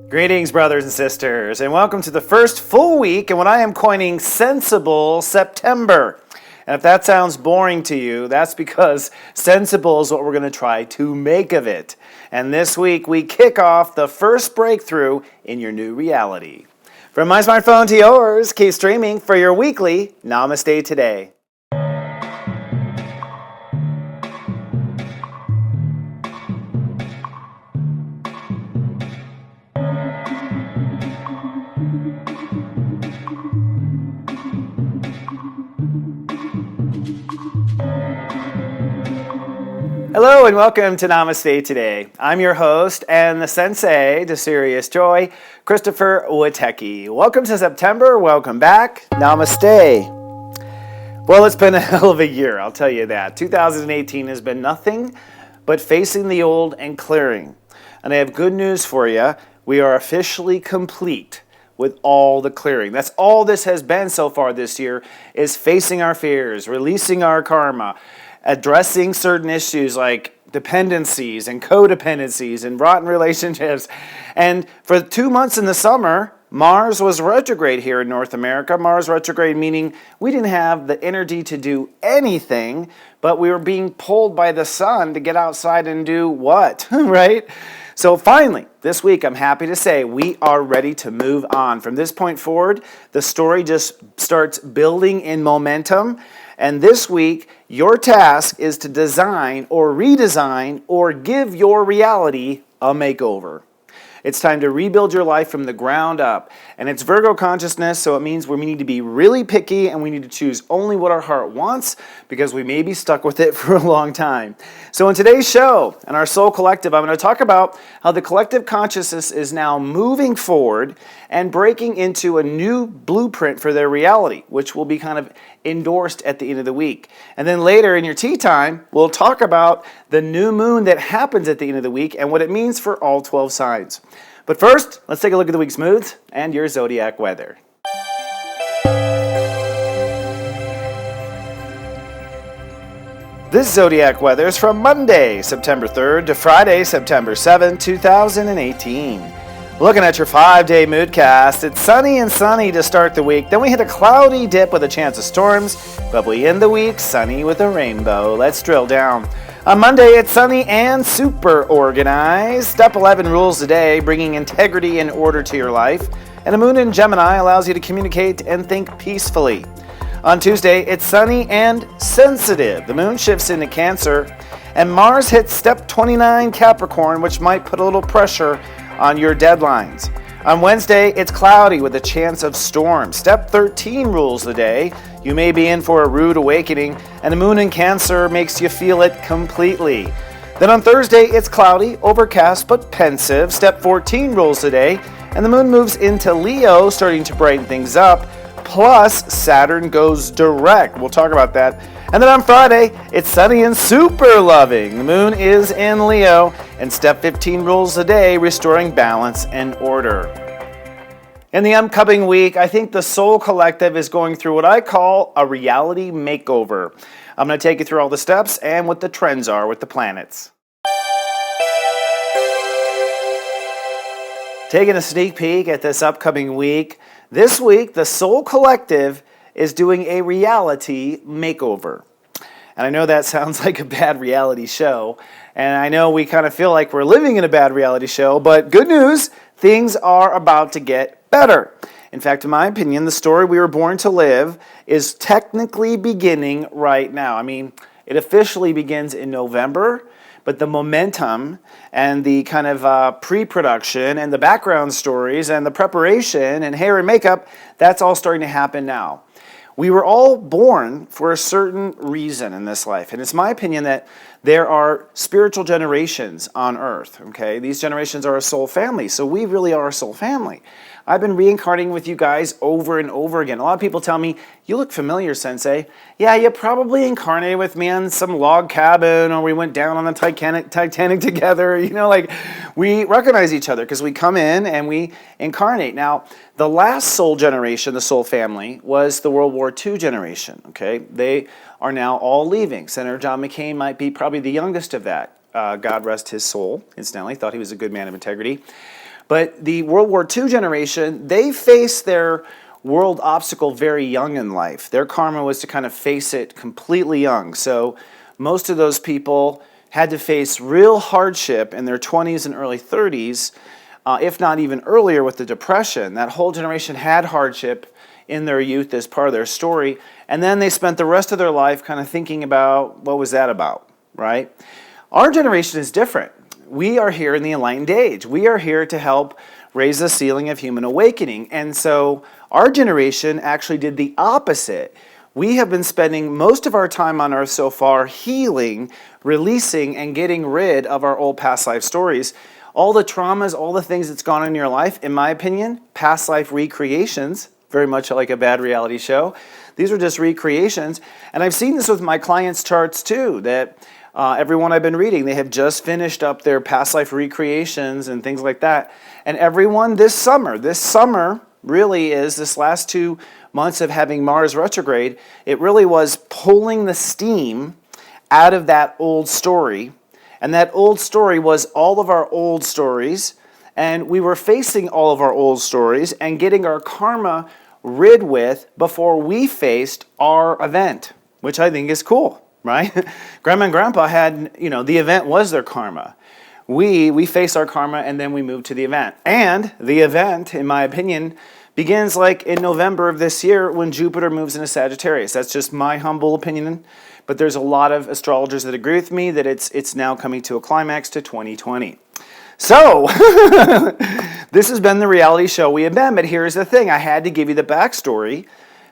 Greetings, brothers and sisters, and welcome to the first full week in what I am coining Sensible September. And if that sounds boring to you, that's because sensible is what we're going to try to make of it. And this week, we kick off the first breakthrough in your new reality. From my smartphone to yours, keep streaming for your weekly Namaste Today. Hello and welcome to Namaste Today. I'm your host and the sensei to serious joy, Christopher Witecki. Welcome to September, welcome back, Namaste. Well, it's been a hell of a year, I'll tell you that. 2018 has been nothing but facing the old and clearing. And I have good news for you, we are officially complete with all the clearing. That's all this has been so far this year, is facing our fears, releasing our karma, addressing certain issues like dependencies and codependencies and rotten relationships. And for 2 months in the summer, Mars was retrograde here in North America. Mars retrograde meaning we didn't have the energy to do anything, but we were being pulled by the sun to get outside and do what, right? So finally, this week, I'm happy to say we are ready to move on. From this point forward, the story just starts building in momentum. And this week, your task is to design or redesign or give your reality a makeover. It's time to rebuild your life from the ground up. And it's Virgo consciousness, so it means we need to be really picky and we need to choose only what our heart wants because we may be stuck with it for a long time. So in today's show, in our Soul Collective, I'm going to talk about how the collective consciousness is now moving forward and breaking into a new blueprint for their reality, which will be kind of endorsed at the end of the week. And then later in your tea time, we'll talk about the new moon that happens at the end of the week and what it means for all 12 signs. But first, let's take a look at the week's moods and your zodiac weather. This zodiac weather is from Monday, September 3rd to Friday, September 7th, 2018. Looking at your 5-day moodcast, it's sunny and sunny to start the week. Then we hit a cloudy dip with a chance of storms, but we end the week sunny with a rainbow. Let's drill down. On Monday, it's sunny and super organized. Step 11 rules the day, bringing integrity and order to your life. And a moon in Gemini allows you to communicate and think peacefully. On Tuesday, it's sunny and sensitive. The moon shifts into Cancer, and Mars hits step 29 Capricorn, which might put a little pressure on your deadlines. On Wednesday, it's cloudy with a chance of storm. Step 13 rules the day. You may be in for a rude awakening, and the moon in Cancer makes you feel it completely. Then on Thursday, it's cloudy, overcast, but pensive. Step 14 rules the day, and the moon moves into Leo, starting to brighten things up. Plus, Saturn goes direct. We'll talk about that. And then on Friday, it's sunny and super loving. The moon is in Leo, and step 15 rules the day, restoring balance and order. In the upcoming week, I think the Soul Collective is going through what I call a reality makeover. I'm going to take you through all the steps and what the trends are with the planets. Taking a sneak peek at this upcoming week, this week the Soul Collective is doing a reality makeover. And I know that sounds like a bad reality show, and I know we kind of feel like we're living in a bad reality show, but good news, things are about to get better. In fact, in my opinion, the story we were born to live is technically beginning right now. I mean, it officially begins in November, but the momentum and the kind of pre-production and the background stories and the preparation and hair and makeup, that's all starting to happen now. We were all born for a certain reason in this life. And it's my opinion that there are spiritual generations on Earth, okay? These generations are a soul family, so we really are a soul family. I've been reincarnating with you guys over and over again. A lot of people tell me, you look familiar, Sensei. Yeah, you probably incarnated with me on some log cabin, or we went down on the Titanic together. You know, like, we recognize each other because we come in and we incarnate. Now, the last soul generation, the soul family, was the World War II generation, okay? They are now all leaving. Senator John McCain might be probably the youngest of that. God rest his soul, incidentally. Thought he was a good man of integrity. But the World War II generation, they faced their world obstacle very young in life. Their karma was to kind of face it completely young. So most of those people had to face real hardship in their 20s and early 30s, if not even earlier with the Depression. That whole generation had hardship in their youth as part of their story. And then they spent the rest of their life kind of thinking about, what was that about, right? Our generation is different. We are here in the Enlightened Age. We are here to help raise the ceiling of human awakening. And so our generation actually did the opposite. We have been spending most of our time on Earth so far healing, releasing, and getting rid of our old past life stories. All the traumas, all the things that's gone on in your life, in my opinion, past life recreations, very much like a bad reality show. These are just recreations. And I've seen this with my clients' charts too, that everyone I've been reading, they have just finished up their past life recreations and things like that. And everyone this summer really is, this last 2 months of having Mars retrograde, it really was pulling the steam out of that old story. And that old story was all of our old stories. And we were facing all of our old stories and getting our karma rid with before we faced our event, which I think is cool, right? Grandma and Grandpa had, the event was their karma. We face our karma and then we move to the event. And the event, in my opinion, begins like in November of this year when Jupiter moves into Sagittarius. That's just my humble opinion. But there's a lot of astrologers that agree with me that it's now coming to a climax to 2020. So, this has been the reality show we have been, but here's the thing. I had to give you the backstory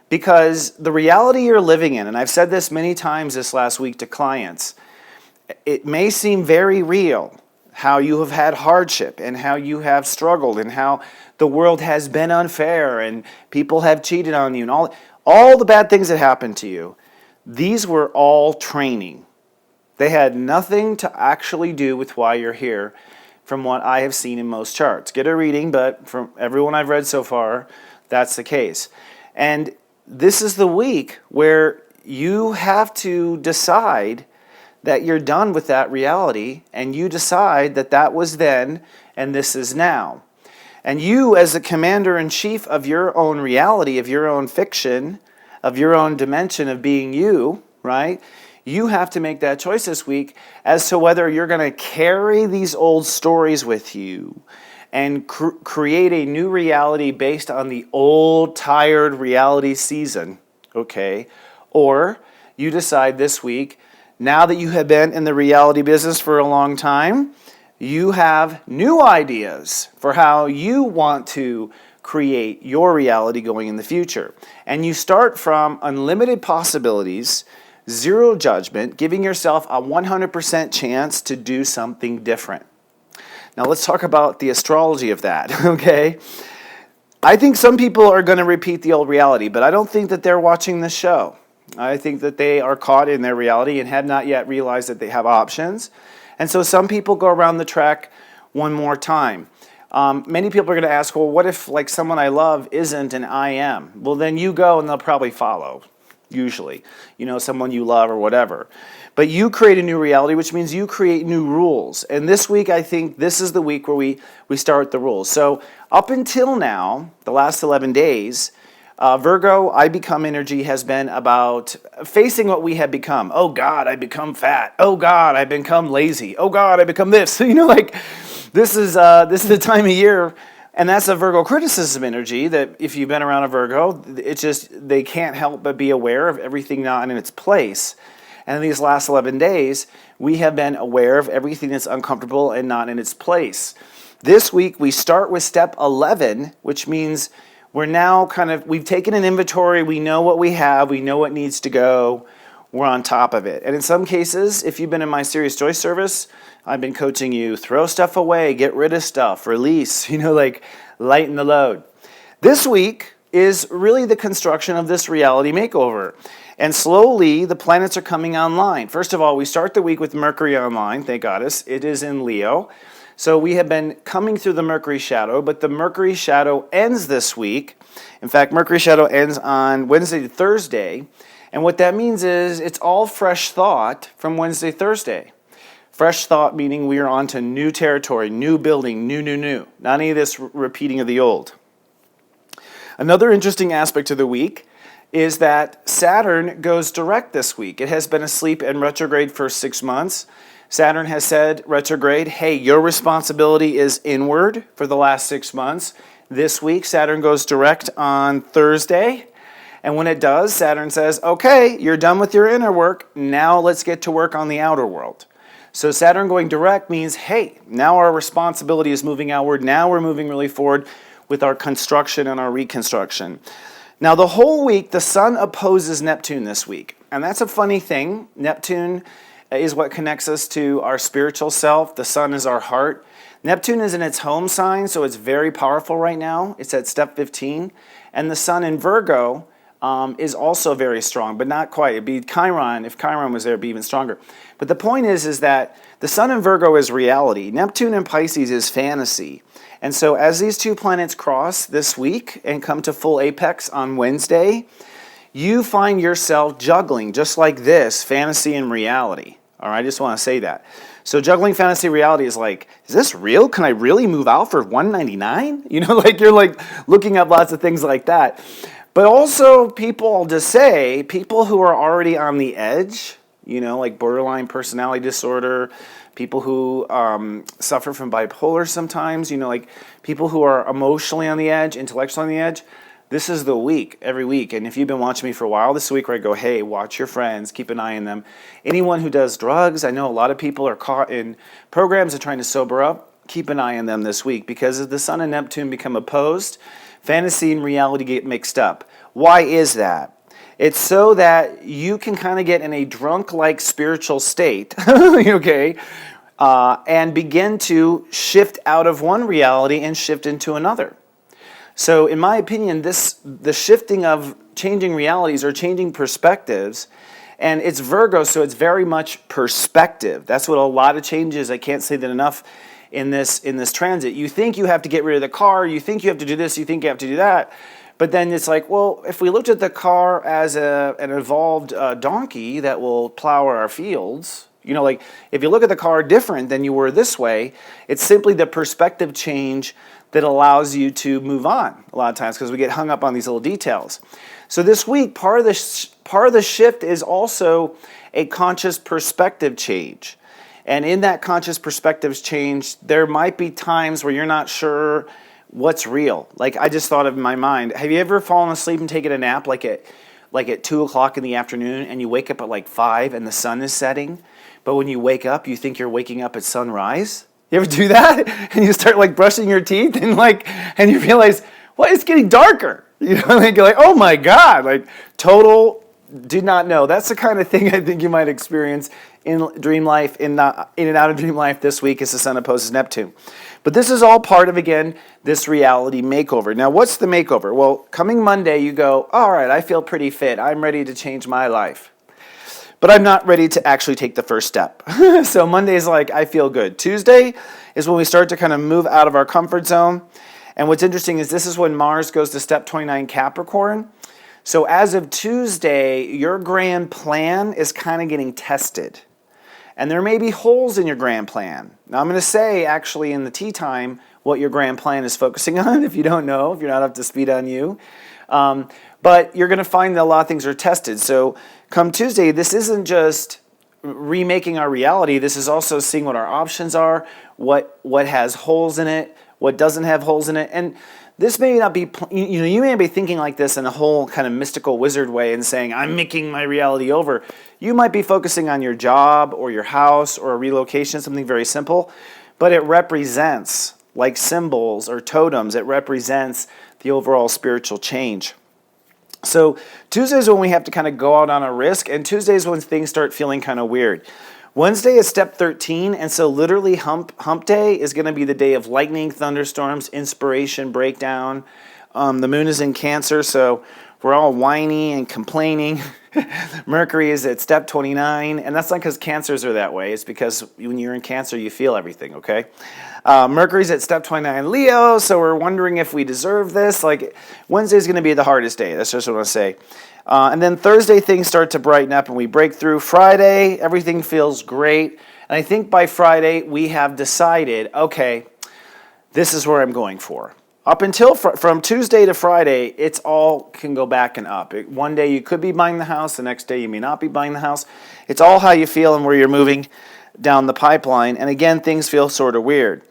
because the reality you're living in, and I've said this many times this last week to clients, it may seem very real how you have had hardship and how you have struggled and how the world has been unfair and people have cheated on you and all the bad things that happened to you. These were all training. They had nothing to actually do with why you're here, from what I have seen in most charts. Get a reading, but from everyone I've read so far, that's the case. And this is the week where you have to decide that you're done with that reality, and you decide that that was then and this is now. And you, as the commander-in-chief of your own reality, of your own fiction, of your own dimension of being you, right? You have to make that choice this week as to whether you're going to carry these old stories with you and create a new reality based on the old, tired reality season, okay? Or you decide this week, now that you have been in the reality business for a long time, you have new ideas for how you want to create your reality going in the future. And you start from unlimited possibilities, zero judgment, giving yourself a 100% chance to do something different. Now let's talk about the astrology of that, okay? I think some people are going to repeat the old reality, but I don't think that they're watching the show. I think that they are caught in their reality and have not yet realized that they have options. And so some people go around the track one more time. Many people are going to ask, well, what if like someone I love isn't and I am? Well, then you go and they'll probably follow. Usually, someone you love or whatever. But you create a new reality, which means you create new rules. And this week, I think this is the week where we start the rules. So up until now, the last 11 days, Virgo, I become energy has been about facing what we have become. Oh God, I become fat. Oh God, I become lazy. Oh God, I become this. This is the time of year. And that's a Virgo criticism energy that if you've been around a Virgo, it's just they can't help but be aware of everything not in its place. And in these last 11 days, we have been aware of everything that's uncomfortable and not in its place. This week, we start with step 11, which means we're now we've taken an inventory, we know what we have, we know what needs to go, we're on top of it. And in some cases, if you've been in my Serious Joy service, I've been coaching you, throw stuff away, get rid of stuff, release, lighten the load. This week is really the construction of this reality makeover. And slowly, the planets are coming online. First of all, we start the week with Mercury online, thank goddess. It is in Leo. So we have been coming through the Mercury shadow, but the Mercury shadow ends this week. In fact, Mercury shadow ends on Wednesday to Thursday. And what that means is it's all fresh thought from Wednesday, Thursday. Fresh thought, meaning we are on to new territory, new building, new. Not any of this repeating of the old. Another interesting aspect of the week is that Saturn goes direct this week. It has been asleep and retrograde for 6 months. Saturn has said, retrograde, hey, your responsibility is inward for the last 6 months. This week, Saturn goes direct on Thursday. And when it does, Saturn says, okay, you're done with your inner work. Now let's get to work on the outer world. So Saturn going direct means, hey, now our responsibility is moving outward. Now we're moving really forward with our construction and our reconstruction. Now, the whole week, the sun opposes Neptune this week. And that's a funny thing. Neptune is what connects us to our spiritual self. The sun is our heart. Neptune is in its home sign, so it's very powerful right now. It's at step 15. And the sun in Virgo is also very strong, but not quite. It'd be Chiron. If Chiron was there, it'd be even stronger. But the point is that the sun in Virgo is reality. Neptune in Pisces is fantasy. And so as these two planets cross this week and come to full apex on Wednesday, you find yourself juggling, just like this, fantasy and reality. All right, I just want to say that. So juggling fantasy reality is like, is this real? Can I really move out for $199? You know, like you're like looking up lots of things like that. But also people, I'll just say, people who are already on the edge, you know, like borderline personality disorder, people who suffer from bipolar sometimes, you know, like people who are emotionally on the edge, intellectually on the edge. This is the week, every week. And if you've been watching me for a while, this is the week where I go, hey, watch your friends, keep an eye on them. Anyone who does drugs, I know a lot of people are caught in programs and trying to sober up. Keep an eye on them this week because as the sun and Neptune become opposed, fantasy and reality get mixed up. Why is that? It's so that you can kind of get in a drunk-like spiritual state, okay, and begin to shift out of one reality and shift into another. So in my opinion, the shifting of changing realities or changing perspectives, and it's Virgo, so it's very much perspective. That's what a lot of changes, I can't say that enough in this transit. You think you have to get rid of the car, you think you have to do this, you think you have to do that, but then it's like, well, if we looked at the car as an evolved donkey that will plow our fields, you know, like if you look at the car different than you were this way, it's simply the perspective change that allows you to move on a lot of times because we get hung up on these little details. So this week, part of the shift is also a conscious perspective change. And in that conscious perspectives change, there might be times where you're not sure what's real. Like I just thought of in my mind, have you ever fallen asleep and taken a nap like at 2 o'clock in the afternoon and you wake up at like 5 and the sun is setting? But when you wake up, you think you're waking up at sunrise? You ever do that? And you start like brushing your teeth and you realize, well, it's getting darker. You know, like you're like, oh my God, like total did not know. That's the kind of thing I think you might experience in dream life, in and out of dream life this week as the sun opposes Neptune. But this is all part of, again, this reality makeover. Now, what's the makeover? Well, coming Monday, you go, all right, I feel pretty fit. I'm ready to change my life. But I'm not ready to actually take the first step. So Monday's like, I feel good. Tuesday is when we start to kind of move out of our comfort zone. And what's interesting is this is when Mars goes to step 29 Capricorn. So as of Tuesday, your grand plan is kind of getting tested. And there may be holes in your grand plan. Now I'm going to say actually in the tea time what your grand plan is focusing on if you don't know, if you're not up to speed on you. But you're going to find that a lot of things are tested. So come Tuesday, this isn't just remaking our reality. This is also seeing what our options are, what has holes in it, what doesn't have holes in it. And this may not be, you may be thinking like this in a whole kind of mystical wizard way and saying, I'm making my reality over. You might be focusing on your job or your house or a relocation, something very simple, but it represents, like symbols or totems, it represents the overall spiritual change. So Tuesday is when we have to kind of go out on a risk, and Tuesday is when things start feeling kind of weird. Wednesday is step 13, and so literally hump day is going to be the day of lightning, thunderstorms, inspiration, breakdown. The moon is in Cancer, so we're all whiny and complaining. Mercury is at step 29, and that's not because Cancers are that way. It's because when you're in Cancer, you feel everything, okay? Mercury's at step 29 Leo, so we're wondering if we deserve this. Like, Wednesday's going to be the hardest day. That's just what I want to say. And then Thursday, things start to brighten up, and we break through. Friday, everything feels great. And I think by Friday, we have decided, okay, this is where I'm going for. Up until from Tuesday to Friday, it's all can go back and up. One day you could be buying the house, the next day you may not be buying the house. It's all how you feel and where you're moving down the pipeline. And again, things feel sort of weird.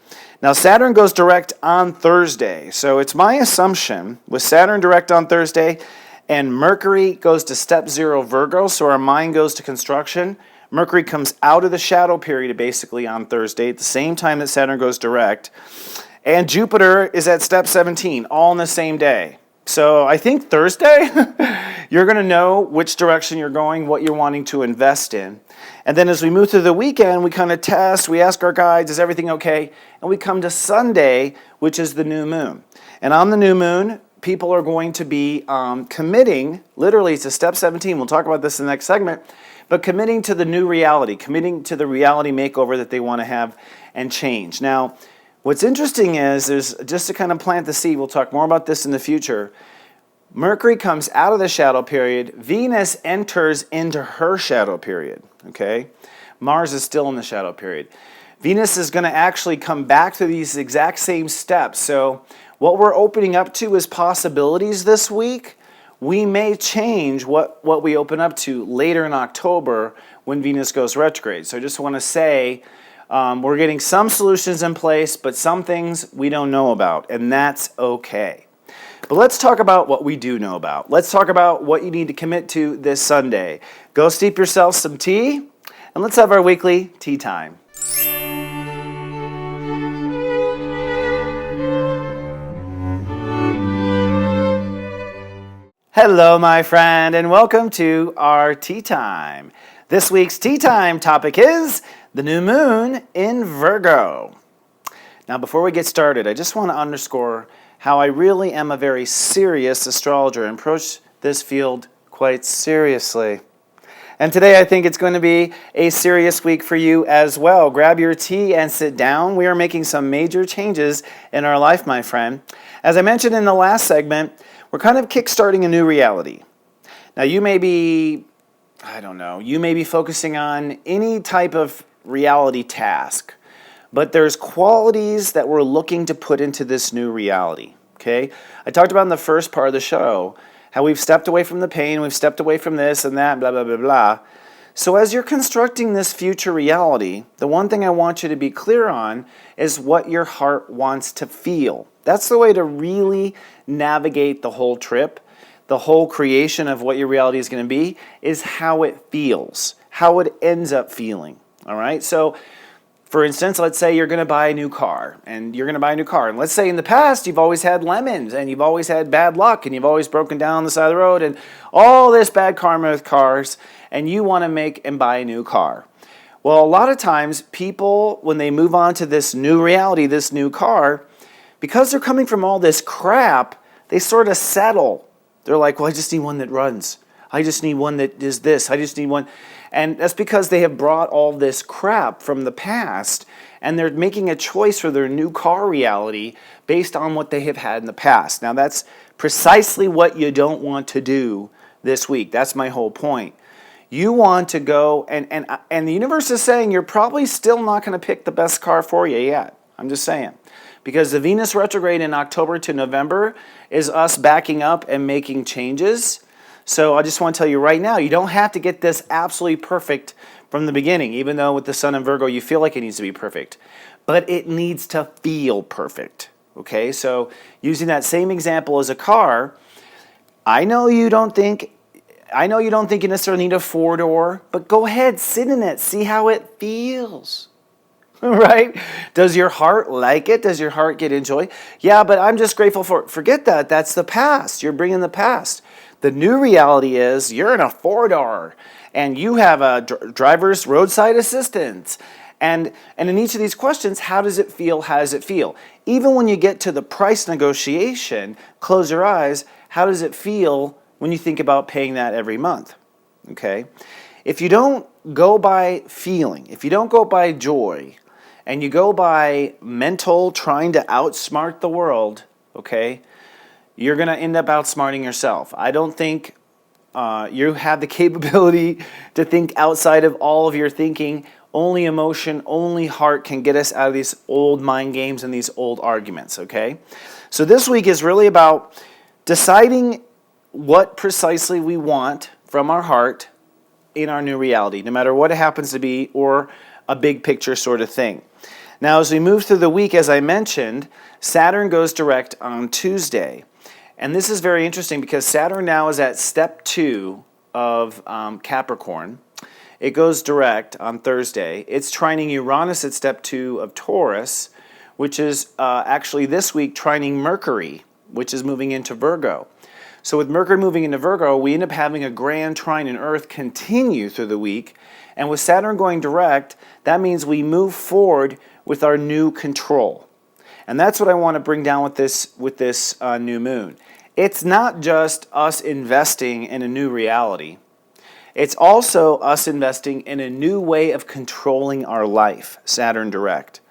Now, Saturn goes direct on Thursday. So it's my assumption with Saturn direct on Thursday and Mercury goes to step 0 Virgo, so our mind goes to construction. Mercury comes out of the shadow period basically on Thursday at the same time that Saturn goes direct. And Jupiter is at step 17, all in the same day. So I think Thursday, you're going to know which direction you're going, what you're wanting to invest in. And then as we move through the weekend, we kind of test, we ask our guides, is everything okay? And we come to Sunday, which is the new moon. And on the new moon, people are going to be committing, literally to step 17. We'll talk about this in the next segment. But committing to the new reality, committing to the reality makeover that they want to have and change. Now, what's interesting is, there's just to kind of plant the seed, we'll talk more about this in the future. Mercury comes out of the shadow period. Venus enters into her shadow period, okay? Mars is still in the shadow period. Venus is going to actually come back to these exact same steps. So what we're opening up to is possibilities this week. We may change what we open up to later in October when Venus goes retrograde. So I just want to say, we're getting some solutions in place, but some things we don't know about, and that's okay. But let's talk about what we do know about. Let's talk about what you need to commit to this Sunday. Go steep yourself some tea, and let's have our weekly tea time. Hello, my friend, and welcome to our tea time. This week's tea time topic is the new moon in Virgo. Now, before we get started, I just want to underscore how I really am a very serious astrologer and approach this field quite seriously. And today I think it's going to be a serious week for you as well. Grab your tea and sit down. We are making some major changes in our life, my friend. As I mentioned in the last segment, we're kind of kickstarting a new reality. Now, you may be focusing on any type of reality task, but there's qualities that we're looking to put into this new reality, okay? I talked about in the first part of the show how we've stepped away from the pain, we've stepped away from this and that, blah, blah, blah, blah. So as you're constructing this future reality, the one thing I want you to be clear on is what your heart wants to feel. That's the way to really navigate the whole trip. The whole creation of what your reality is going to be is how it feels, how it ends up feeling. All right? So, for instance, let's say you're going to buy a new car, and let's say in the past you've always had lemons, and you've always had bad luck, and you've always broken down on the side of the road, and all this bad karma with cars, and you want to make and buy a new car. Well, a lot of times people, when they move on to this new reality, this new car, because they're coming from all this crap, they sort of settle. They're like, well, I just need one that runs. I just need one that is this. I just need one. And that's because they have brought all this crap from the past, and they're making a choice for their new car reality based on what they have had in the past. Now, that's precisely what you don't want to do this week. That's my whole point. You want to go, and the universe is saying you're probably still not going to pick the best car for you yet. I'm just saying. Because the Venus retrograde in October to November is us backing up and making changes. So I just want to tell you right now, you don't have to get this absolutely perfect from the beginning, even though with the Sun in Virgo, you feel like it needs to be perfect. But it needs to feel perfect, okay? So using that same example as a car, I know you don't think you necessarily need a four-door, but go ahead, sit in it, see how it feels. Right? Does your heart like it? Does your heart get enjoy? Yeah, but I'm just grateful for it. Forget that. That's the past. You're bringing the past. The new reality is you're in a four-door and you have a driver's roadside assistance. And in each of these questions, how does it feel? How does it feel? Even when you get to the price negotiation, close your eyes. How does it feel when you think about paying that every month? Okay? If you don't go by feeling, if you don't go by joy, and you go by mental trying to outsmart the world, okay, you're going to end up outsmarting yourself. I don't think you have the capability to think outside of all of your thinking only emotion, only heart can get us out of these old mind games and these old arguments, okay? So this week is really about deciding what precisely we want from our heart in our new reality, no matter what it happens to be, or a big picture sort of thing. Now, as we move through the week, as I mentioned, Saturn goes direct on Tuesday. And this is very interesting because Saturn now is at step 2 of Capricorn. It goes direct on Thursday. It's trining Uranus at step 2 of Taurus, which is actually this week trining Mercury, which is moving into Virgo. So with Mercury moving into Virgo, we end up having a grand trine in Earth continue through the week. And with Saturn going direct, that means we move forward with our new control. And that's what I want to bring down with this new moon. It's not just us investing in a new reality. It's also us investing in a new way of controlling our life, Saturn direct.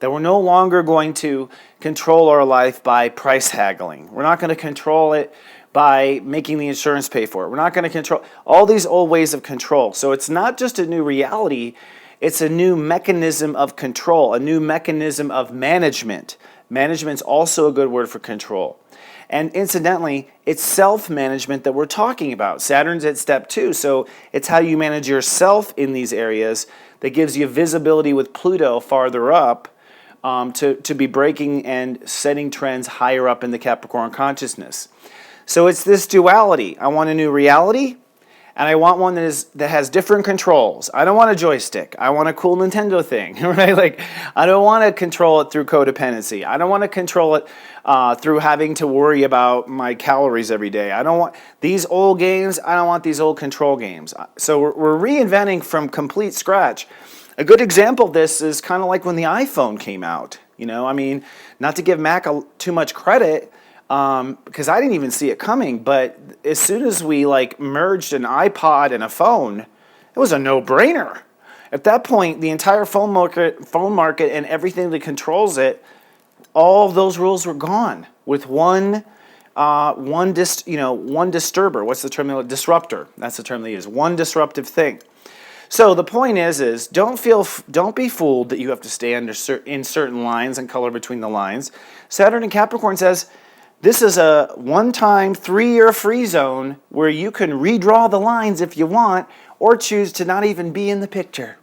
That we're no longer going to control our life by price haggling. We're not going to control it by making the insurance pay for it. We're not going to control all these old ways of control. So it's not just a new reality, it's a new mechanism of control, a new mechanism of management. Management's also a good word for control. And incidentally, it's self-management that we're talking about. Saturn's at step 2, so it's how you manage yourself in these areas that gives you visibility with Pluto farther up to be breaking and setting trends higher up in the Capricorn consciousness. So it's this duality. I want a new reality, and I want one that has different controls. I don't want a joystick. I want a cool Nintendo thing, right? Like, I don't want to control it through codependency. I don't want to control it through having to worry about my calories every day. I don't want these old games. I don't want these old control games. So we're reinventing from complete scratch. A good example of this is kind of like when the iPhone came out. You know, I mean, not to give Mac too much credit, because I didn't even see it coming, but as soon as we merged an iPod and a phone, it was a no-brainer. At that point, the entire phone market and everything that controls it, all of those rules were gone with one disturber. What's the term? Disruptor. That's the term they use. One disruptive thing. So the point is don't be fooled that you have to stay in certain lines and color between the lines. Saturn in Capricorn says, this is a one-time 3-year free zone where you can redraw the lines if you want or choose to not even be in the picture.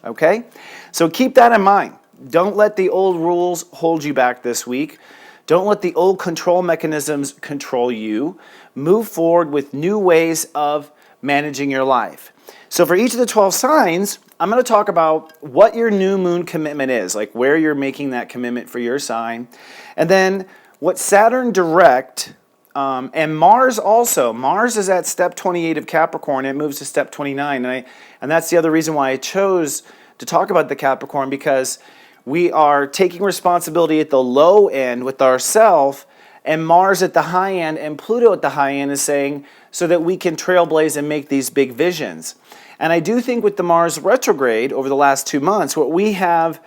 Okay? So keep that in mind. Don't let the old rules hold you back this week. Don't let the old control mechanisms control you. Move forward with new ways of managing your life. So for each of the 12 signs, I'm going to talk about what your new moon commitment is, like where you're making that commitment for your sign. And then what Saturn direct, and Mars also. Mars is at step 28 of Capricorn. It moves to step 29. And that's the other reason why I chose to talk about the Capricorn, because we are taking responsibility at the low end with ourself, and Mars at the high end and Pluto at the high end is saying, so that we can trailblaze and make these big visions. And I do think with the Mars retrograde over the last 2 months, what we have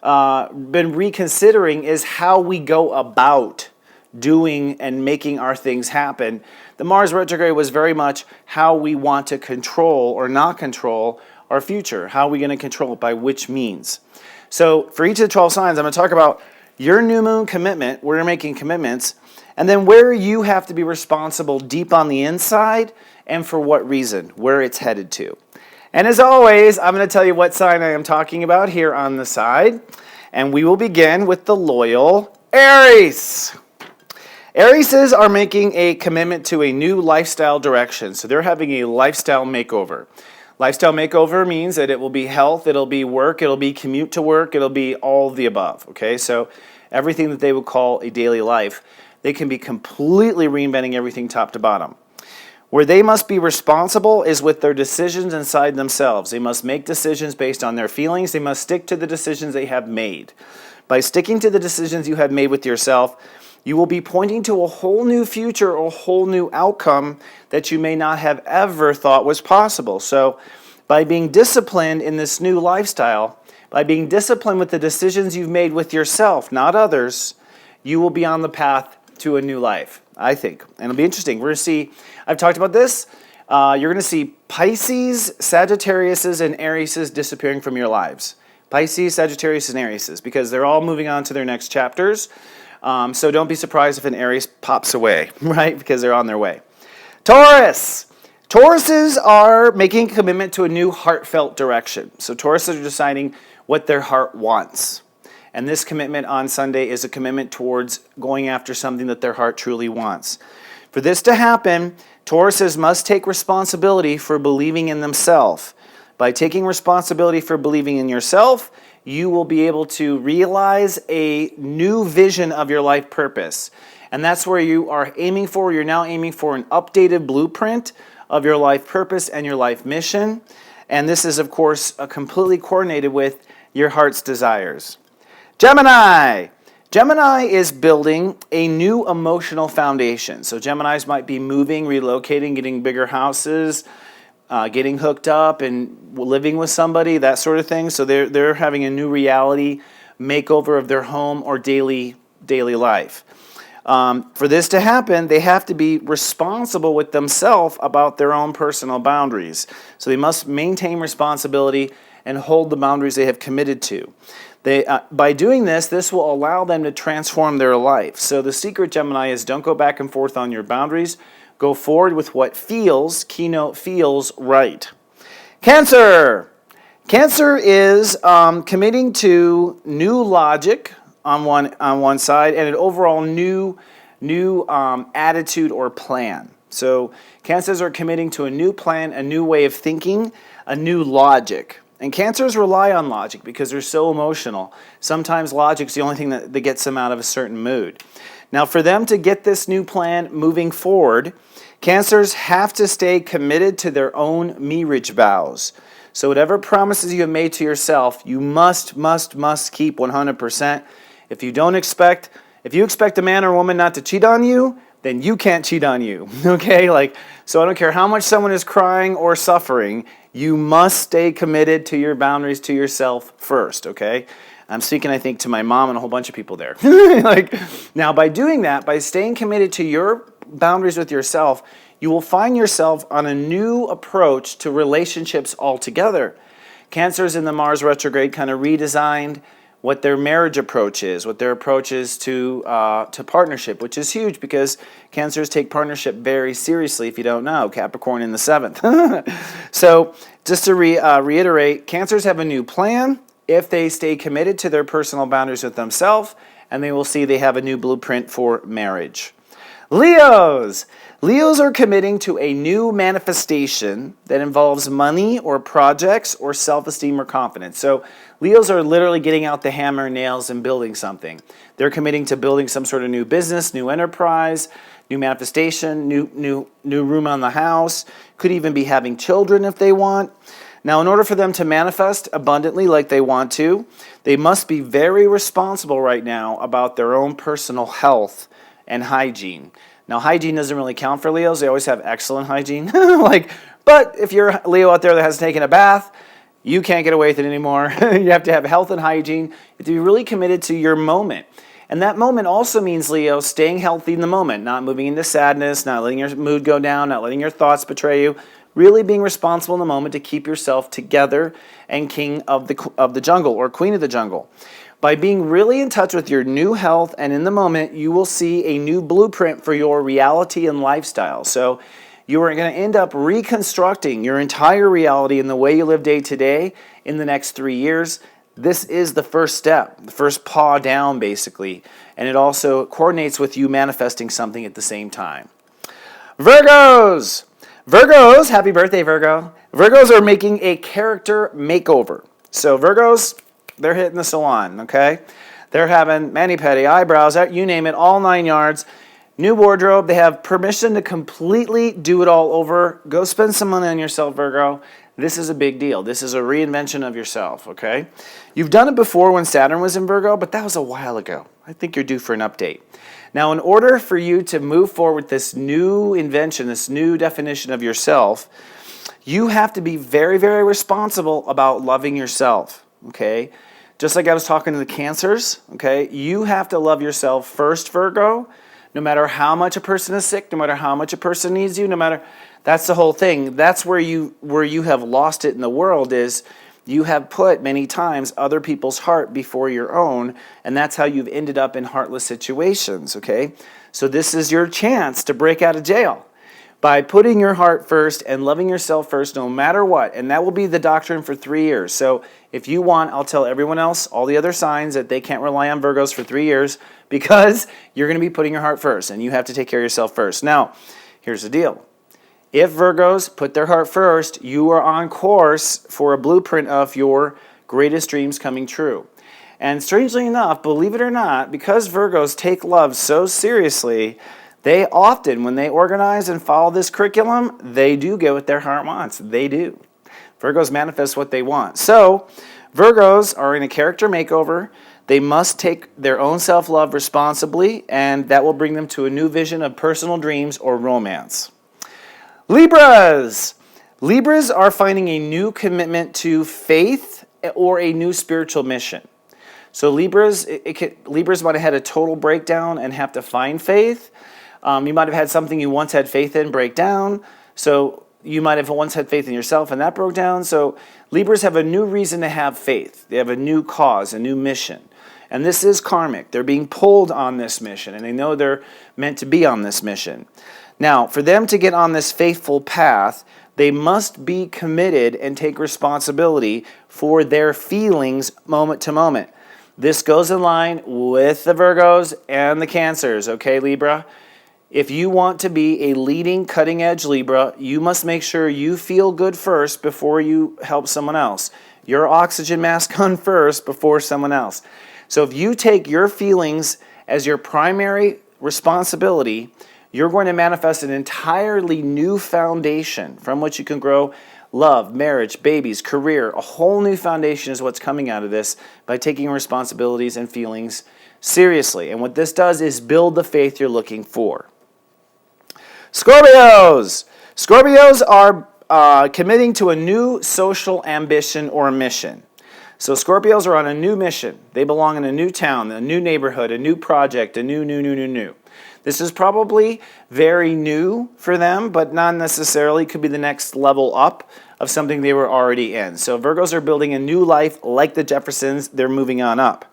been reconsidering is how we go about doing and making our things happen. The Mars retrograde was very much how we want to control or not control our future. How are we going to control it? By which means? So for each of the 12 signs, I'm going to talk about your new moon commitment, where you're making commitments, and then where you have to be responsible deep on the inside and for what reason, where it's headed to. And as always, I'm going to tell you what sign I am talking about here on the side. And we will begin with the loyal Aries. Aries are making a commitment to a new lifestyle direction. So they're having a lifestyle makeover. Lifestyle makeover means that it will be health, it'll be work, it'll be commute to work, it'll be all of the above. Okay, so everything that they would call a daily life, they can be completely reinventing everything top to bottom. Where they must be responsible is with their decisions inside themselves. They must make decisions based on their feelings. They must stick to the decisions they have made. By sticking to the decisions you have made with yourself, you will be pointing to a whole new future or a whole new outcome that you may not have ever thought was possible. So by being disciplined in this new lifestyle, by being disciplined with the decisions you've made with yourself, not others, you will be on the path to a new life, I think. And it'll be interesting. We're going to see, I've talked about this. You're going to see Pisces, Sagittarius, and Aries disappearing from your lives. Pisces, Sagittarius, and Aries, because they're all moving on to their next chapters. So don't be surprised if an Aries pops away, right? Because they're on their way. Taurus. Tauruses are making a commitment to a new heartfelt direction. So Tauruses are deciding what their heart wants. And this commitment on Sunday is a commitment towards going after something that their heart truly wants. For this to happen, Tauruses must take responsibility for believing in themselves. By taking responsibility for believing in yourself, you will be able to realize a new vision of your life purpose. And that's where you are aiming for. You're now aiming for an updated blueprint of your life purpose and your life mission. And this is, of course, completely coordinated with your heart's desires. Gemini. Gemini is building a new emotional foundation. So Geminis might be moving, relocating, getting bigger houses, getting hooked up and living with somebody, that sort of thing. So they're having a new reality makeover of their home or daily life. For this to happen, they have to be responsible with themselves about their own personal boundaries. So they must maintain responsibility and hold the boundaries they have committed to. By doing this, this will allow them to transform their life. So the secret, Gemini, is don't go back and forth on your boundaries. Go forward with what feels, keynote feels right. Cancer. Cancer is committing to new logic on one side and an overall new attitude or plan. So Cancers are committing to a new plan, a new way of thinking, a new logic. And Cancers rely on logic because they're so emotional. Sometimes logic's the only thing that gets them out of a certain mood. Now, for them to get this new plan moving forward, Cancers have to stay committed to their own marriage vows. So whatever promises you have made to yourself, you must keep 100%. If you expect a man or woman not to cheat on you, then you can't cheat on you. Okay? So I don't care how much someone is crying or suffering, you must stay committed to your boundaries to yourself first, okay? I'm speaking, I think, to my mom and a whole bunch of people there. Now, by doing that, by staying committed to your boundaries with yourself, you will find yourself on a new approach to relationships altogether. Cancers in the Mars retrograde kind of redesigned what their marriage approach is, what their approach is to partnership, which is huge because Cancers take partnership very seriously, if you don't know, Capricorn in the 7th. So just to reiterate, Cancers have a new plan if they stay committed to their personal boundaries with themselves, and they will see they have a new blueprint for marriage. Leos. Leos are committing to a new manifestation that involves money or projects or self-esteem or confidence. So Leos are literally getting out the hammer and nails and building something. They're committing to building some sort of new business, new enterprise, new manifestation, new room on the house. Could even be having children if they want. Now, in order for them to manifest abundantly like they want to, they must be very responsible right now about their own personal health and hygiene. Now, hygiene doesn't really count for Leos. They always have excellent hygiene. But if you're a Leo out there that hasn't taken a bath, you can't get away with it anymore. You have to have health and hygiene. You have to be really committed to your moment. And that moment also means, Leo, staying healthy in the moment, not moving into sadness, not letting your mood go down, not letting your thoughts betray you. Really being responsible in the moment to keep yourself together and king of the jungle or queen of the jungle. By being really in touch with your new health and in the moment, you will see a new blueprint for your reality and lifestyle. So you are going to end up reconstructing your entire reality and the way you live day to day in the next 3 years. This is the first step, the first paw down, basically. And it also coordinates with you manifesting something at the same time. Virgos! Virgos, happy birthday, Virgo. Virgos are making a character makeover. So Virgos, they're hitting the salon, okay? They're having mani-pedi, eyebrows, you name it, all 9 yards. New wardrobe. They have permission to completely do it all over. Go spend some money on yourself, Virgo. This is a big deal. This is a reinvention of yourself, okay? You've done it before when Saturn was in Virgo, but that was a while ago. I think you're due for an update. Now, in order for you to move forward with this new invention, this new definition of yourself, you have to be very, very responsible about loving yourself, okay? Just like I was talking to the Cancers, okay? You have to love yourself first, Virgo. No matter how much a person is sick, no matter how much a person needs you, no matter That's the whole thing. That's where you have lost it in the world, is you have put many times other people's heart before your own, and that's how you've ended up in heartless situations, okay? So this is your chance to break out of jail by putting your heart first and loving yourself first no matter what. And that will be the doctrine for 3 years. So if you want, I'll tell everyone else, all the other signs, that they can't rely on Virgos for 3 years, because you're going to be putting your heart first and you have to take care of yourself first. Now, here's the deal. If Virgos put their heart first, you are on course for a blueprint of your greatest dreams coming true. And strangely enough, believe it or not, because Virgos take love so seriously, they often, when they organize and follow this curriculum, they do get what their heart wants. They do. Virgos manifest what they want. So, Virgos are in a character makeover. They must take their own self-love responsibly, and that will bring them to a new vision of personal dreams or romance. Libras! Libras are finding a new commitment to faith or a new spiritual mission. So Libras might have had a total breakdown and have to find faith. You might have had something you once had faith in break down. So you might have once had faith in yourself and that broke down. So Libras have a new reason to have faith. They have a new cause, a new mission. And this is karmic. They're being pulled on this mission, and they know they're meant to be on this mission. Now, for them to get on this faithful path, they must be committed and take responsibility for their feelings moment to moment. This goes in line with the Virgos and the Cancers, okay, Libra? If you want to be a leading, cutting-edge Libra, you must make sure you feel good first before you help someone else. Your oxygen mask on first before someone else. So if you take your feelings as your primary responsibility, you're going to manifest an entirely new foundation from which you can grow love, marriage, babies, career. A whole new foundation is what's coming out of this by taking responsibilities and feelings seriously. And what this does is build the faith you're looking for. Scorpios! Scorpios are committing to a new social ambition or mission. So Scorpios are on a new mission. They belong in a new town, a new neighborhood, a new project, a new. This is probably very new for them, but not necessarily. Could be the next level up of something they were already in. So Virgos are building a new life like the Jeffersons. They're moving on up.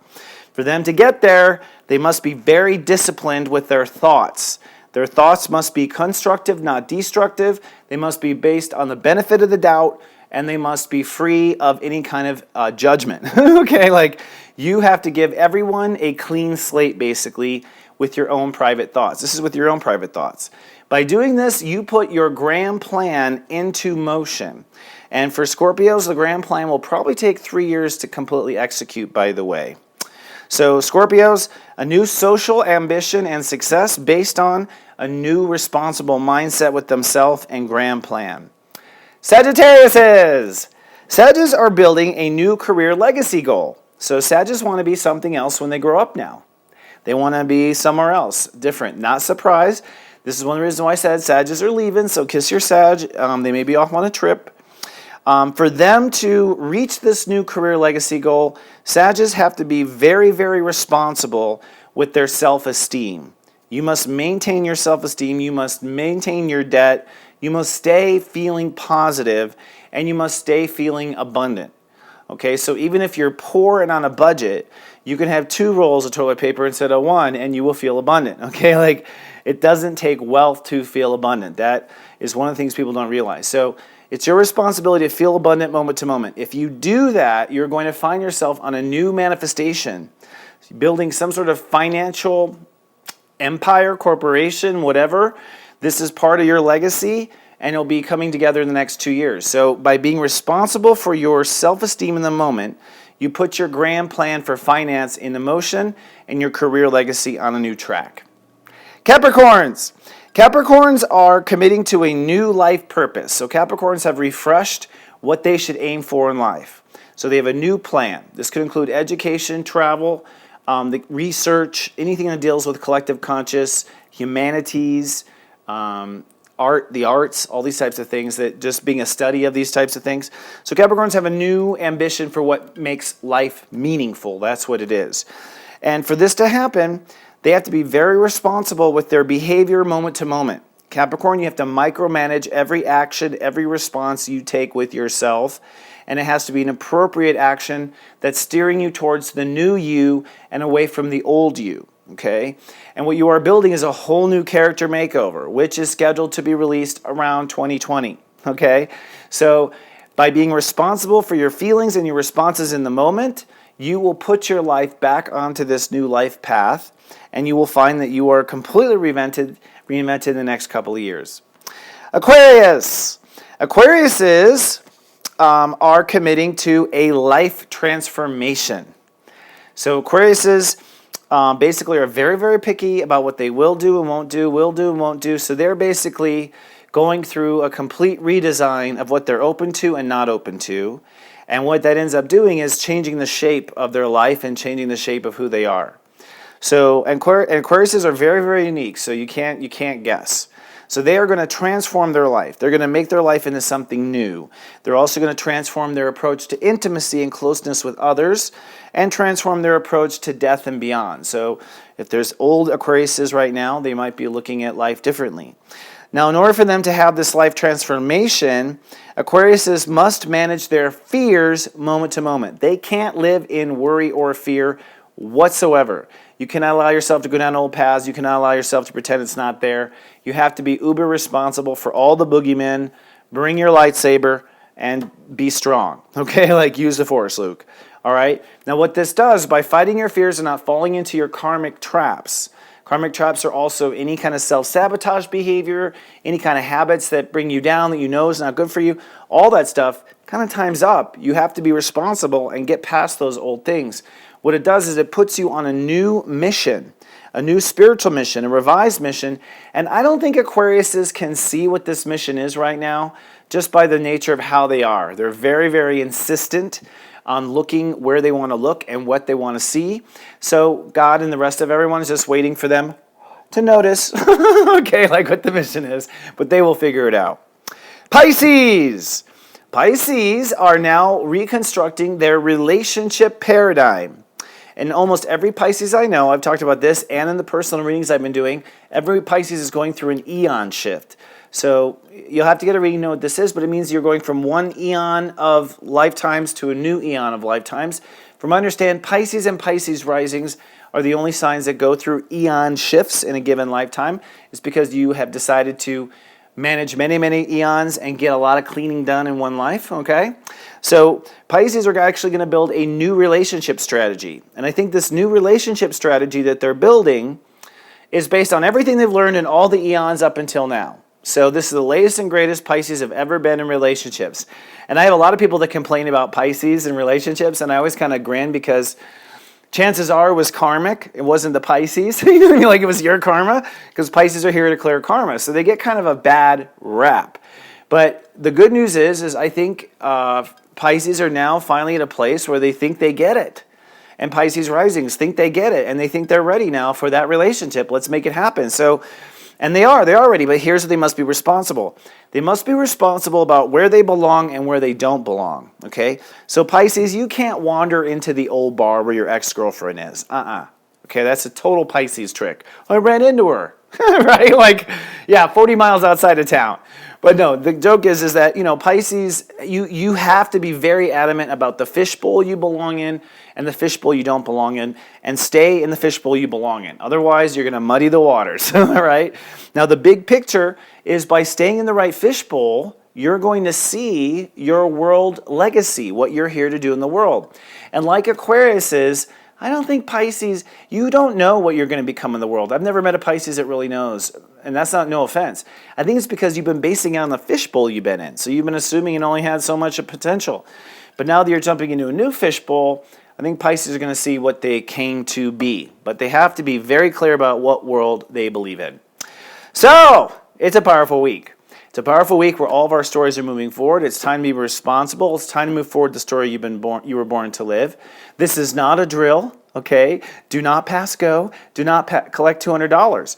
For them to get there, they must be very disciplined with their thoughts. Their thoughts must be constructive, not destructive. They must be based on the benefit of the doubt, and they must be free of any kind of judgment. Okay, like you have to give everyone a clean slate, basically, with your own private thoughts. This is with your own private thoughts. By doing this, you put your grand plan into motion. And for Scorpios, the grand plan will probably take 3 years to completely execute, by the way. So Scorpios, a new social ambition and success based on a new responsible mindset with themselves and grand plan. Sagittarius! Sagittarius are building a new career legacy goal. So Sagittarius want to be something else when they grow up now. They want to be somewhere else, different. Not surprised. This is one of the reasons why I said Sagittarius are leaving, so kiss your Sag. They may be off on a trip. For them to reach this new career legacy goal, Sagittarius have to be very, very responsible with their self-esteem. You must maintain your self-esteem. You must maintain your debt. You must stay feeling positive, and you must stay feeling abundant. Okay, so even if you're poor and on a budget, you can have 2 rolls of toilet paper instead of 1, and you will feel abundant. Okay, like it doesn't take wealth to feel abundant. That is one of the things people don't realize. So it's your responsibility to feel abundant moment to moment. If you do that, you're going to find yourself on a new manifestation, building some sort of financial empire, corporation, whatever. This is part of your legacy, and it'll be coming together in the next 2 years. So by being responsible for your self-esteem in the moment, you put your grand plan for finance into motion and your career legacy on a new track. Capricorns! Capricorns are committing to a new life purpose. So Capricorns have refreshed what they should aim for in life. So they have a new plan. This could include education, travel, the research, anything that deals with collective conscious, humanities, art, the arts, all these types of things, that just being a study of these types of things. So Capricorns have a new ambition for what makes life meaningful. That's what it is. And for this to happen, they have to be very responsible with their behavior moment to moment. Capricorn, you have to micromanage every action, every response you take with yourself. And it has to be an appropriate action that's steering you towards the new you and away from the old you. Okay? And what you are building is a whole new character makeover, which is scheduled to be released around 2020. Okay? So by being responsible for your feelings and your responses in the moment, you will put your life back onto this new life path, and you will find that you are completely reinvented in the next couple of years. Aquarius. Aquariuses are committing to a life transformation. So Aquariuses basically are very, very picky about what they will do and won't do, So they're basically going through a complete redesign of what they're open to and not open to. And what that ends up doing is changing the shape of their life and changing the shape of who they are. So, and Aquariuses are very, very unique, so you can't guess. So they are going to transform their life. They're going to make their life into something new. They're also going to transform their approach to intimacy and closeness with others, and transform their approach to death and beyond. So if there's old Aquariuses right now, they might be looking at life differently. Now, in order for them to have this life transformation, Aquariuses must manage their fears moment to moment. They can't live in worry or fear whatsoever. You cannot allow yourself to go down old paths. You cannot allow yourself to pretend it's not there. You have to be uber responsible for all the boogeymen. Bring your lightsaber and be strong. Okay, like use the Force, Luke. All right? Now what this does, by fighting your fears and not falling into your karmic traps. Karmic traps are also any kind of self-sabotage behavior, any kind of habits that bring you down that you know is not good for you. All that stuff kind of times up. You have to be responsible and get past those old things. What it does is it puts you on a new mission, a new spiritual mission, a revised mission. And I don't think Aquariuses can see what this mission is right now just by the nature of how they are. They're very, very insistent on looking where they want to look and what they want to see. So God and the rest of everyone is just waiting for them to notice, okay, like what the mission is. But they will figure it out. Pisces. Pisces are now reconstructing their relationship paradigm. And almost every Pisces I know, I've talked about this, and in the personal readings I've been doing, every Pisces is going through an eon shift. So you'll have to get a reading to know what this is, but it means you're going from one eon of lifetimes to a new eon of lifetimes. From what I understand, Pisces and Pisces risings are the only signs that go through eon shifts in a given lifetime. It's because you have decided to manage many, many eons and get a lot of cleaning done in one life, okay? So Pisces are actually going to build a new relationship strategy. And I think this new relationship strategy that they're building is based on everything they've learned in all the eons up until now. So this is the latest and greatest Pisces have ever been in relationships. And I have a lot of people that complain about Pisces and relationships, and I always kind of grin because chances are it was karmic. It wasn't the Pisces. You know what I mean? Like it was your karma, because Pisces are here to clear karma. So they get kind of a bad rap. But the good news is I think Pisces are now finally at a place where they think they get it. And Pisces risings think they get it, and they think they're ready now for that relationship. Let's make it happen. So, and they are ready, but here's what they must be responsible. They must be responsible about where they belong and where they don't belong, okay? So Pisces, you can't wander into the old bar where your ex-girlfriend is. Okay, that's a total Pisces trick. I ran into her, right? Like, yeah, 40 miles outside of town. But no, the joke is that, you know, Pisces, you have to be very adamant about the fishbowl you belong in and the fishbowl you don't belong in, and stay in the fishbowl you belong in. Otherwise, you're going to muddy the waters, all right? Now, the big picture is by staying in the right fishbowl, you're going to see your world legacy, what you're here to do in the world. And like Aquarius is, I don't think Pisces, you don't know what you're going to become in the world. I've never met a Pisces that really knows, and that's not no offense. I think it's because you've been basing it on the fishbowl you've been in. So you've been assuming it only had so much potential. But now that you're jumping into a new fishbowl, I think Pisces are going to see what they came to be. But they have to be very clear about what world they believe in. So, it's a powerful week. It's a powerful week where all of our stories are moving forward. It's time to be responsible. It's time to move forward the story you were born to live. This is not a drill, okay? Do not pass go. Do not collect $200.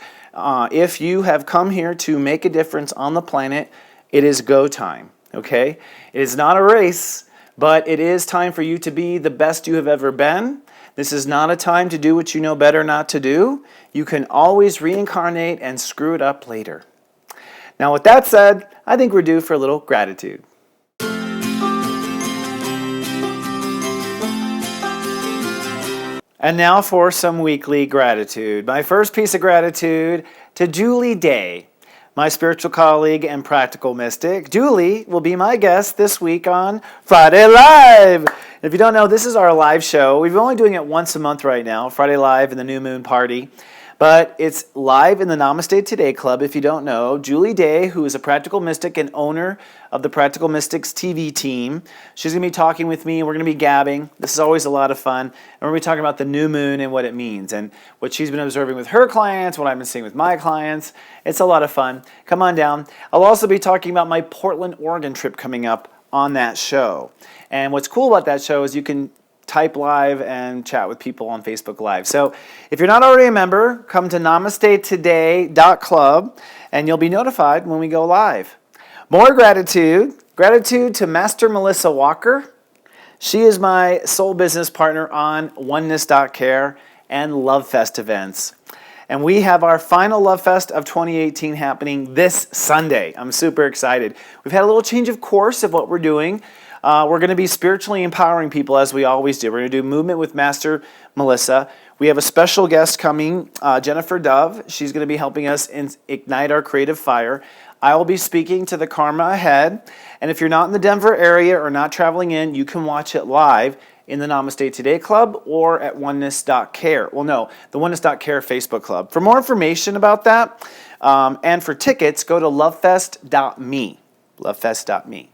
If you have come here to make a difference on the planet, it is go time, okay? It is not a race, but it is time for you to be the best you have ever been. This is not a time to do what you know better not to do. You can always reincarnate and screw it up later. Now, with that said, I think we're due for a little gratitude. And now for some weekly gratitude. My first piece of gratitude to Julie Day, my spiritual colleague and practical mystic. Julie will be my guest this week on Friday Live. If you don't know, this is our live show. We've been only doing it once a month right now, Friday Live and the New Moon Party. But it's live in the Namaste Today Club, if you don't know. Julie Day, who is a practical mystic and owner of the Practical Mystics TV team, she's going to be talking with me, and we're going to be gabbing. This is always a lot of fun. And we're going to be talking about the new moon and what it means, and what she's been observing with her clients, what I've been seeing with my clients. It's a lot of fun. Come on down. I'll also be talking about my Portland, Oregon trip coming up on that show. And what's cool about that show is you can type live and chat with people on Facebook Live. So if you're not already a member, come to namastetoday.club and you'll be notified when we go live. More gratitude. Gratitude to Master Melissa Walker. She is my soul business partner on oneness.care and Love Fest events. And we have our final Love Fest of 2018 happening this Sunday. I'm super excited. We've had a little change of course of what we're doing. We're going to be spiritually empowering people as we always do. We're going to do movement with Master Melissa. We have a special guest coming, Jennifer Dove. She's going to be helping us ignite our creative fire. I will be speaking to the Karma Ahead. And if you're not in the Denver area or not traveling in, you can watch it live in the Namaste Today Club or at oneness.care. Well, no, the oneness.care Facebook Club. For more information about that and for tickets, go to lovefest.me. Lovefest.me.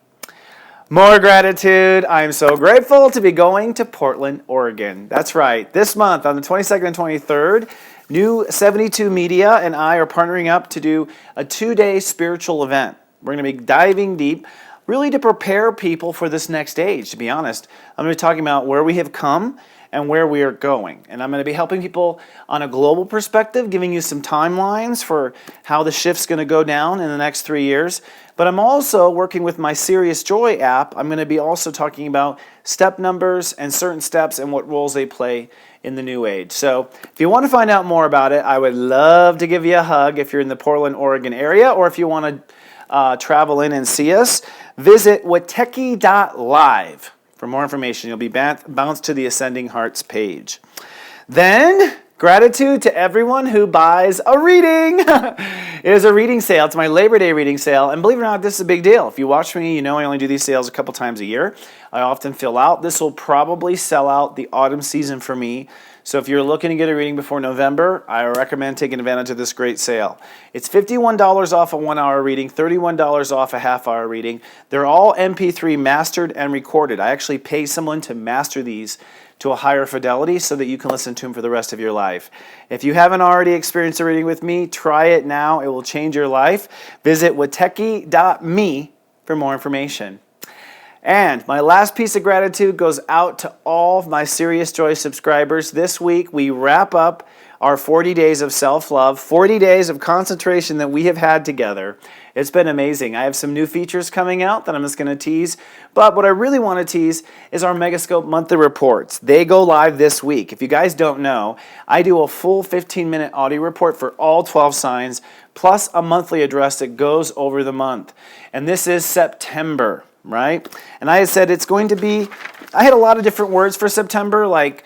More gratitude. I am so grateful to be going to Portland, Oregon. That's right. This month on the 22nd and 23rd, New 72 Media and I are partnering up to do a 2-day spiritual event. We're going to be diving deep, really to prepare people for this next stage, to be honest. I'm going to be talking about where we have come and where we are going. And I'm going to be helping people on a global perspective, giving you some timelines for how the shift's going to go down in the next 3 years. But I'm also working with my Serious Joy app. I'm going to be also talking about step numbers and certain steps and what roles they play in the new age. So if you want to find out more about it, I would love to give you a hug if you're in the Portland, Oregon area, or if you want to travel in and see us, visit wateki.live. For more information, you'll be bounced to the Ascending Hearts page. Then, gratitude to everyone who buys a reading. It is a reading sale. It's my Labor Day reading sale. And believe it or not, this is a big deal. If you watch me, you know I only do these sales a couple times a year. I often fill out. This will probably sell out the autumn season for me. So if you're looking to get a reading before November, I recommend taking advantage of this great sale. It's $51 off a 1-hour reading, $31 off a half-hour reading. They're all MP3 mastered and recorded. I actually pay someone to master these to a higher fidelity so that you can listen to them for the rest of your life. If you haven't already experienced a reading with me, try it now. It will change your life. Visit wateki.me for more information. And my last piece of gratitude goes out to all of my Serious Joy subscribers. This week we wrap up our 40 days of self-love, 40 days of concentration that we have had together. It's been amazing. I have some new features coming out that I'm just going to tease. But what I really want to tease is our Megascope monthly reports. They go live this week. If you guys don't know, I do a full 15-minute audio report for all 12 signs, plus a monthly address that goes over the month. And this is September. Right? And I had said it's going to be, I had a lot of different words for September, like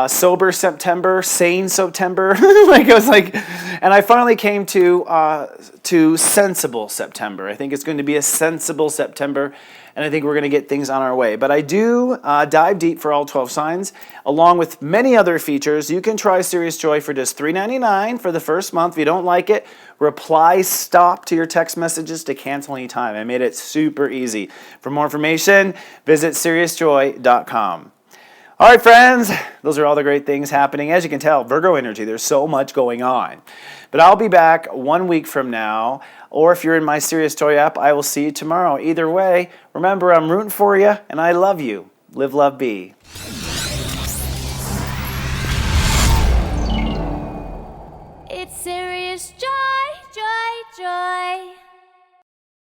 sober September, sane September. And I finally came to sensible September. I think it's going to be a sensible September, and I think we're going to get things on our way. But I do dive deep for all 12 signs, along with many other features. You can try Serious Joy for just $3.99 for the first month. If you don't like it, reply stop to your text messages to cancel anytime. I made it super easy. For more information, visit seriousjoy.com. All right, friends, those are all the great things happening. As you can tell, Virgo energy, there's so much going on. But I'll be back 1 week from now, or if you're in my Serious Joy app, I will see you tomorrow. Either way, remember, I'm rooting for you, and I love you. Live, love, be. It's Serious Joy, Joy, Joy.